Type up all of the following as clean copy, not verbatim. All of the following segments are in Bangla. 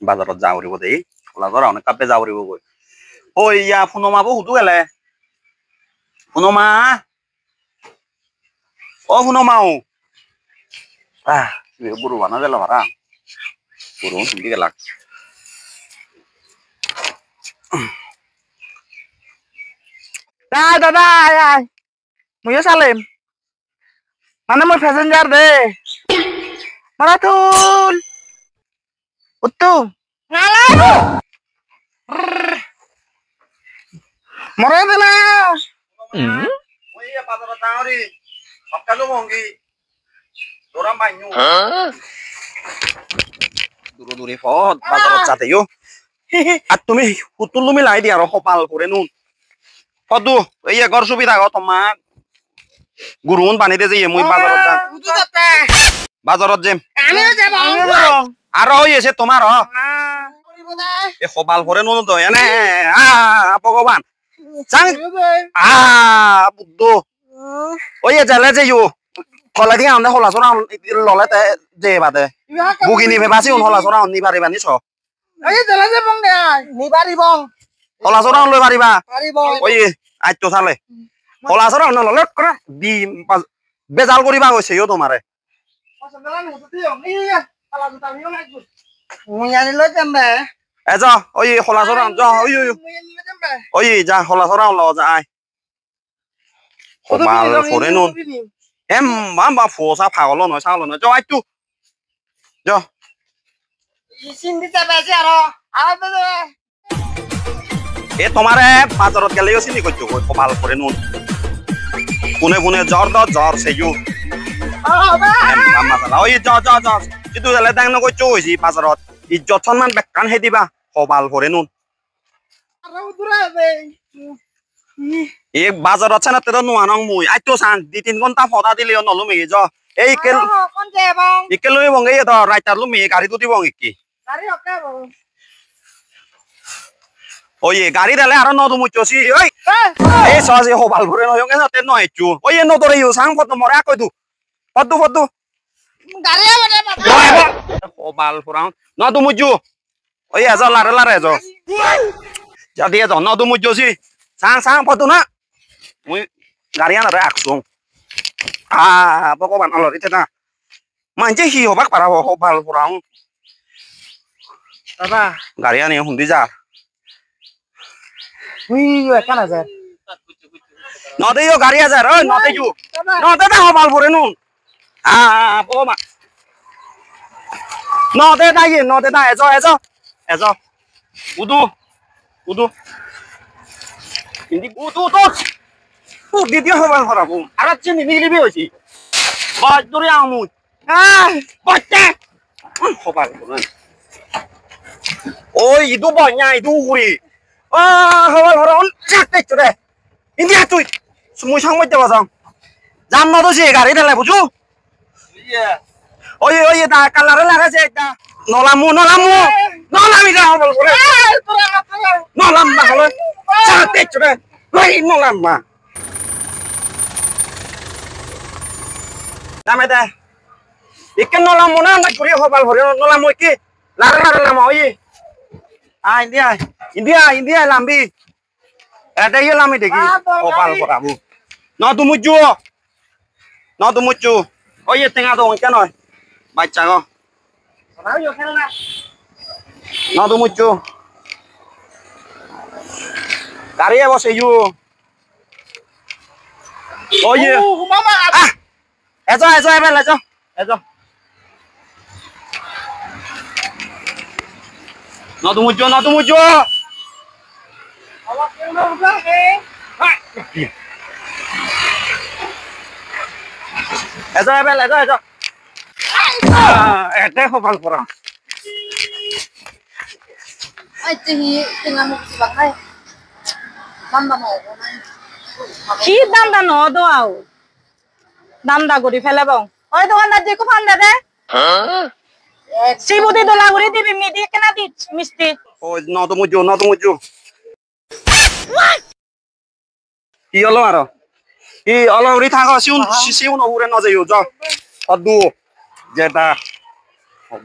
বাজারত যাওঁ দিব দেই লাজৰ অনেক কাপে যাওঁ দিব গৈ ঐ ইয়া ফোনমাবো হুদু গেলে ফোনমা ও ফোনমাও buru mana gelo mara buru hindi gelak দাদা আয় আয় মুইও সালেম মানে মোর প্যাসেঞ্জার দে মারাথুন উত্তু মরে দিলা ওই বাজারত যাওঁ রে সকালো মঙ্গি দোরাম বাইনু দূরে দূরে ফত বাজারত যাতে ইও আর তুমি হুতুল তুমি লাই দিয়া আর কপাল করে নুন ফদু এই ঘর সুবিধা গো তোমাক গুরুন পানি দে যাই মই বাজারত যা বাজারত যেম আমিও যাব আর ওই এসে তোমার এ কপাল করে নুন তো এনে ভগবান চাং বুদ্ধ ওই জালে যাইও কলা দিয়া আমরা হলা সরা ললে যে বাদে বুগিনি ভেবাসি হলা সরা নি পারিবা নি ছ এই জলা যে বং দে নি পারিব হলা সরা লই পারিবা পারিব ওই আজ তো চালে হলা সরা নললে করে দি বেজাল করিবা কইছে ইও তোমারে মুই আনি লই যাম বে এ যা ওই হলা সরা যা ওই যা হলা সরা ল যা আই কপাল করে নুন em mà phô sa phào lo nói sao lo nói cho anh tu cho xin đi ta về rồi à এ তোমারে বাজারত গেলেও চিনি করছো কপাল করে নুন কোনে কোনে জ্বর দ জ্বর সেজু মাসালা ওই জ জ জ কিন্তু গেলে দাং ন করছো হইছি বাজারত ইজ্জত সম্মান বেকান হে দিবা কপাল করে নুন এই বাজারত আছে না তের নোয়া নং মুই আই তো সাং 2-3 ঘন্টা ফদা দিলেও নলু মেগে জ এই কেল কোন যাবং ইকেল লই বঙ্গে তো রাইটার লু মেগে গাড়ি দুটি বং কি গাড়ি ওকে বং ওই গাড়ি দালে আর নদু মুচছি ওই এই সহজে হবাল ভরে নয় গে তে নয় চু ওই ন তোরে ইউ সাং ফটো মরে কই দু ফটো ফটো গাড়ি বড় হবাল ফুরাও নদু মুচু ওই এজ লারে লারে এজ যদি এজ নদু মুচছি সাং সাং ফটো না মুই গাড়ি আনারে আকসুং ভগবান অলর ইতে না মানছে হি হবাক পারা হবাল ফুরাও দাদা গাড়ি আনি হুন্দি যা উই একান আছে নদে ইও গাড়ি আছে রে নদে জু নদে না হবাল ভরে নুন ভগবান নদে না ইয়ে নদে না এজ এজ এজ উদু উদু hindi udu to di dia hobal harabu arat chini milibi hoisi baj duri amu bacche hobal buran oi idu banya idu uri hobal haron chakte chore hindi atui sumui sangmoi deba sang jam na to se gari dele buju oi oi ta kalare lagase ekta nolamu nolamu nolami da hobal buran nolam ba holo chakte chore oi nolam ba dame da ikan nolam mona na kuri hobal hore nolam moi ki lare lare lam oi India lambi ada ye lami deki hobal horabu no tu muju oi ye tengah dong kan oi baca ko no tu muju Karya bos you. Oh iya. mama Ejo ebel ejo. No tu mujo. awak yang udah Ejo ebel ejo. Ete hobal pora. Ay, tingnan mo si Bakay. Mamba mo ako na. কি দান্দা ন দাও দান্দা করি ফেলে বং ওই দোকানদার যে কো ফান দে শিবুদি দোলা করে দিবি মিদি কেনা দি মিষ্টি Oh no tu mujo. কি হলো আরো 이 얼굴이 다가 시운 오후에 넣어서 요죠. 어두 제다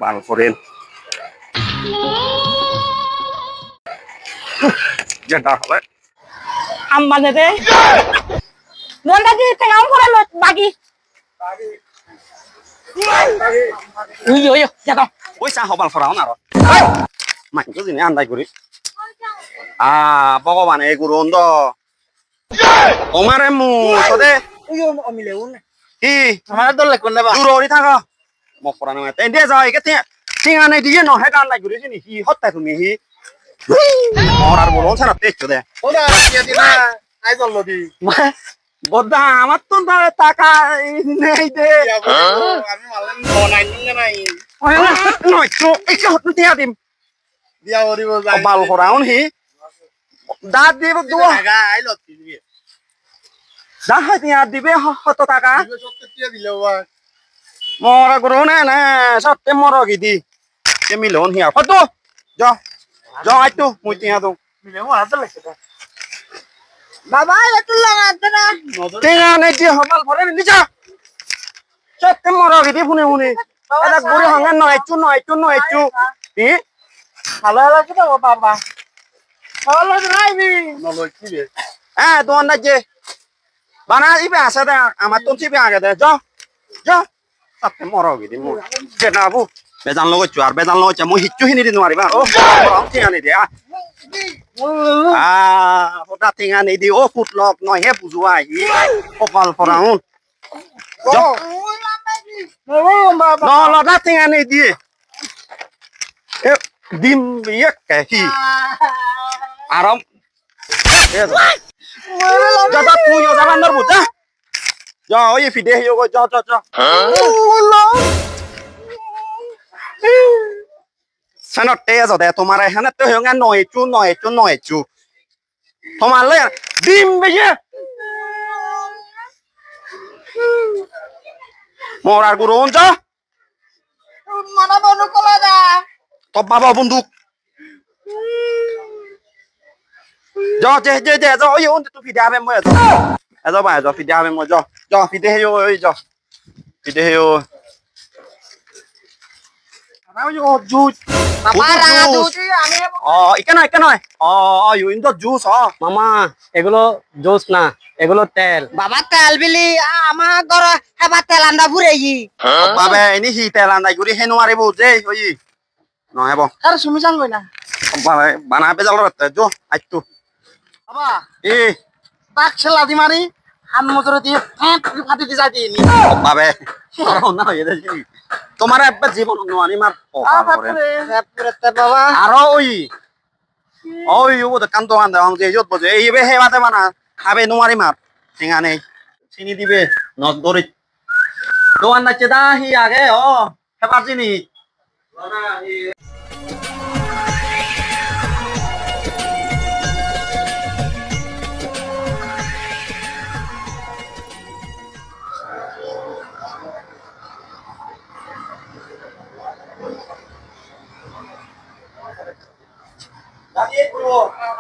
발포렌. 제다 그래. Am bane de. Don daji tengah pura lo bagi. Uyo yo, jatuh. Ôi sao họ bằng phở nào rồi? Mạnh cái gì này ăn đây của đi. À, bao bạn ấy của đồn đó. Ông em mù sao thế? Uyo mo kami leon. Hi, Amara dol lekon na ba? duro đi thang à? Một phở nào tên đây rồi cái thế. Xin anh này đi nó hết ăn đây của đi chứ hi hot tại của mình hi. Orang của đồn sao nó tết chứ đấy. Oda ya dina ai dol lo di. Bodoh amat tuh dah taka ini deh. Ya ko ami malan bonai ninga nai. Nói chú, cái hot nó tim. Dia ori bo jai. Bal phở hi. Đã đi vào đua. Aga ai lo ti bi. Đã hai tiếng đi về hot taka. Ibo sotte tia dilo ba. Mora guru na sao tem mora gitu. Tem milon hiya. Foto. Jo ai tu mutia tu. Mi leon ara dol lekon. Baba etla na tara. Tenga na dia habal phore ni ja. Sao tem mora gitu phune. Ada guru hangan no echu. Ti. Halo halo kita ko baba. Halo nai bi. No lo ki be. Ah, don na je. Bana ibe asa da amatun si be aga da. Jo. Sao tem mora gitu mu. Je na bu. Bezan logo chuar, bezan logo chamu hichu hini di nuari ba. Oh, orang tenga ni dia. À, đã tiếng Anh đi ô phút lọc nói hết bùi ai ô còn phở raun nó đã tiếng Anh đi dim biết cái gì à không cho ta thu vô ra ban đợt bút á cho ơi phi đê vô cho sao nó tê rồi đấy, তোমার এখানে তো হয়ে গেল নয় চু তোমার লে ডিম বেশি মরার গুরু অঞ্চ Mana bonu kola da. তো বাবা বন্দুক যা যা ওই ওন তুই ফিদে হবে মই যা যা ভাই যা ফিদে হবে মই যা ফিদে হেও ওই যা ফিদে হেও Ana yo jus. Parang tuh আমি ইকে নয় ইউন তো জুস মামা এগুলো জুস না এগুলো তেল বাবা তেল বিলি আমার ঘর হেবা তেল আন্দা ফুরে ই বাবে ini hi telan dai guri henu ari bu je oi no hebo Kar sumi sang na. বাবে bana pe jalo rete jo aitu Baba, i tak sela di mari. Han motor di fati di jati ini. বাবে oro na hoye de তোমার একবে জীবন নোয়ানি মার Pure te baba. আরো ওই ও তো কান্ত কান্ত আং যে যত বজে এই বে হেবাতে বানা খাবে নোয়ারি মার ঠিঙা নেই চিনি দিবে নদ দরি দোকান না চেদা হি আগে হেবার চিনি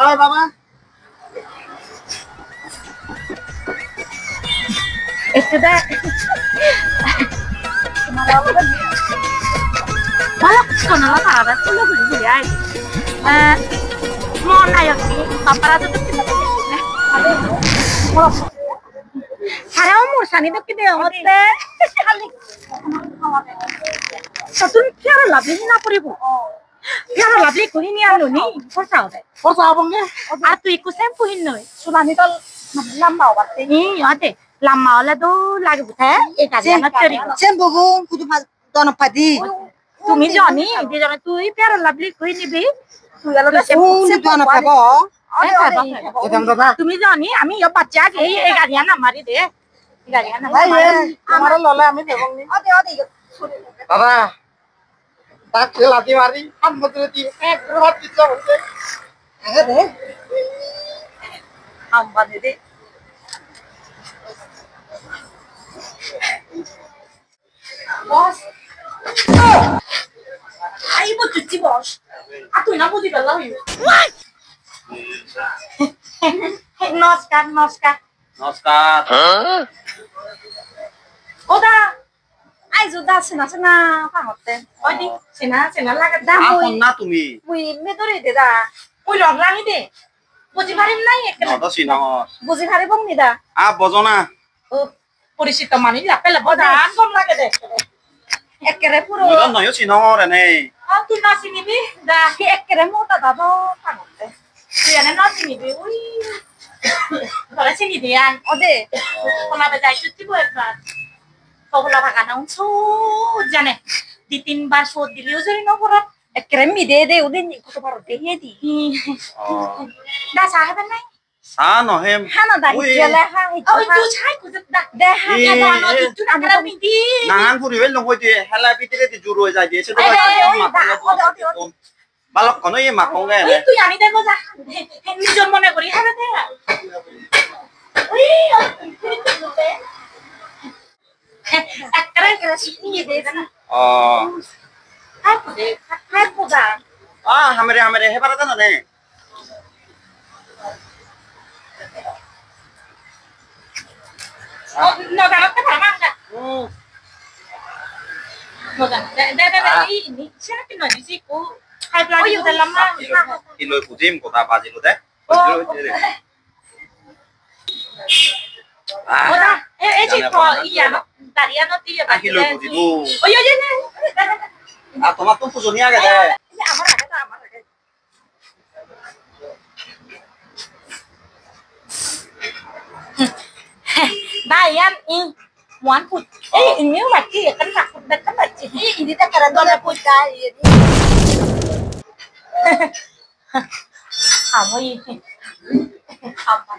Ay baba. Este da. Malah kono la parada solo beli ai. Mau naik ni, papara tu kita ni. Saya umur sani tu kita hote. Satu tiara labih na puribu. Tiara labih kau ini anu ni, kau tahu tak? Forsa abang ke? Atu ikut sempu ini. Sulani tu lama awak ni. Ada lama awak tu lagi bukan? Ekar yang ceri. 쳔보고 구두 너는 파디 তুমি জানি যে জানি তুই প্যারা লাভলি কই নিবি তুই আলো 오 너는 파고 Edam baba. তুমি জানি আমি ইয়া বাচ্চাকে এই গাড়িয়া না মারি দে গাড়িয়া না Ay, kamara lola ami debong ni. 어디 이거 Baba. Tak sela di mari. Han motor di fati di jati. 아데 Ambani দে বস আই বুঝছি বস আর তুই না বুঝি গেল নমস্কার নমস্কার ওদা আই জুদা সেনা সেনা পাহতে ওই দি সেনা লাগে দা এখন না তুমি মুই মেদরে দে দা ওই লগ রাঙি দে বুঝি পারিম নাই একেবারে নদ সিনঙর বুঝি ভারি বং নি দা বজনা ও পরিচিত মানি লাপেলা বদান কম লাগে দে একেরে পুরো মদন নয় সিনঙর এনে তুই না চিনিবি দা একেরে মোটা দাদা পাহতে তুই এনে না চিনিবি ওই তোরা চিনি দে আই ওদে কলা বেজাই চুটি বই একবার কলা ভাগা নাও সো জানে দি তিনবার শোধ দিলিও যদি নকরত একেরে মি দে ওদিন কত বড় দেহিয়ে দি দা সাহেবের নাই চা নহে হানা দা জেলে হা ওই তুই ছাই কুজত দা দে হা ই না তুই না মিদি নাহান ফুরিবেল নহয় দিয়ে হেলা পিতিরে দি জুর হয়ে যায় দিয়েছে তো বালক কোন এই মাকঙ্গে এনে তুই আনি দেবো যা নিজের মনে করি হবে দে ওই একটা শুনিয়ে দে না হাই পূজা হামরে হে পারা জানো নে নজানতে ভামাঙ্গা নজান দে ini siapa que no dice ku hai plan itu dalam mah কিলো বুঝিম কথা বাজিলো দে oda chico iya no daría no tiene কিলো বুঝিবো oye তোমার তো পুজো নিয়ে গেছে আমার আগে Dayan muan put ini lagi kan takut dekat aja ini tak keren dole puta ini kamu ini apa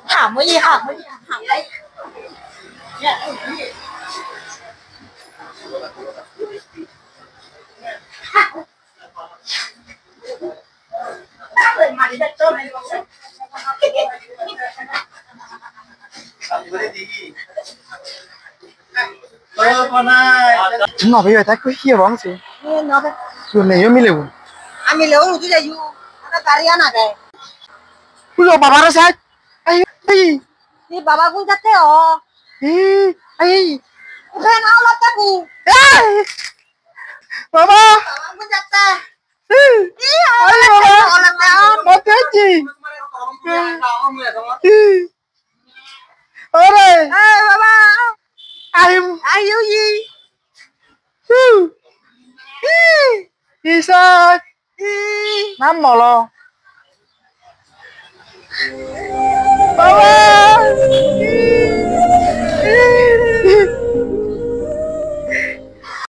kamu ini ya না ভাই এটা কই কি রংছে no শুনে আমি লেবু আমি লেও উঠে যাইও ana দাঁড়িয়ে না গায় পুজো বাবার সাথ এই এই ni baba gun যাতে ও এই উঠে না লতা বু বাবা baba gun যাতে আই বাবা লতা মতেছি ওরে এই বাবা আইম আইও ই ইসাক নাম মলো বাবা